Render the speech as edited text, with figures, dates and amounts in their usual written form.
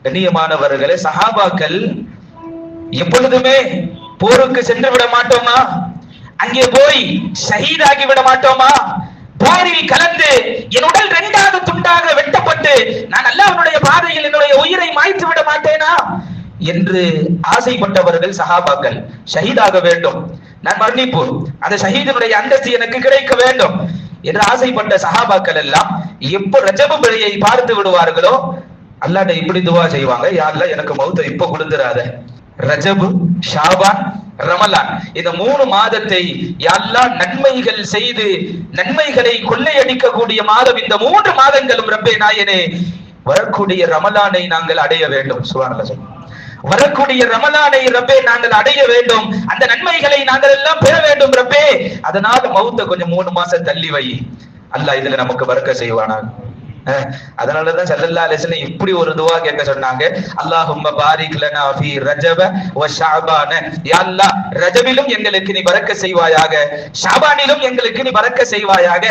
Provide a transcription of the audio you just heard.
கண்ணியமானவர்களே, சஹாபாக்கள் எப்பொழுதுமே போருக்கு சென்று விட மாட்டோமா, அங்கே போய் ஷஹீதாகி விட மாட்டோமா, போரில் கலந்து என் உடல் இரண்டாவது துண்டாக வெட்டப்பட்டு நான் அல்லாஹ்வுடைய பாதையில் என்னுடைய உயிரை மாய்த்து விட மாட்டேனா என்று ஆசைப்பட்டவர்கள் சஹாபாக்கள். ஷஹீதாக வேண்டும், நான் மரணிப்போம், அந்த ஷஹீதினுடைய அந்தஸ்து எனக்கு கிடைக்க வேண்டும் என்று ஆசைப்பட்ட சஹாபாக்கள் எல்லாம் எப்போ ரஜபு பிழையை பார்த்து விடுவார்களோ அல்லாஹ்ட்ட இப்படி துவா செய்வாங்க, யா அல்லாஹ் எனக்கு மௌத்தை இப்ப கொடுத்துறாத. ரஜபு, ஷாபான், ரமலான் இந்த 3 மாதத்தை யா அல்லாஹ் நன்மைகள் செய்து நன்மைகளை கொள்ளையடிக்க கூடிய மாதம். இந்த 3 மாதங்களும் ரப்பே நாயனே வரக்கூடிய ரமலானை நாங்கள் அடைய வேண்டும். சுப்ஹானல்லாஹ். வரக்கூடிய ரமலானை ரப்பே நாங்கள் அடைய வேண்டும், அந்த நன்மைகளை நாங்கள் எல்லாம் பெற வேண்டும் ரப்பே. அதனால மௌத்தை கொஞ்சம் 3 மாசம் தள்ளி வை, அல்லாஹ் இதுல நமக்கு பரக்கத் செய்வானா. அதனாலதான் ஸல்லல்லாஹு அலைஹி வஸல்லம் இப்படி ஒரு துஆ கேட்க சொன்னாங்க, அல்லாஹும்ம பாரிக் லனா ஃபீ ரஜப வ ஷஅபான. யா அல்லாஹ் ரஜபிலும் எங்களுக்கு நீ பரக்கத் செய்வாயாக, ஷஅபானிலும் எங்களுக்கு நீ பரக்கத் செய்வாயாக.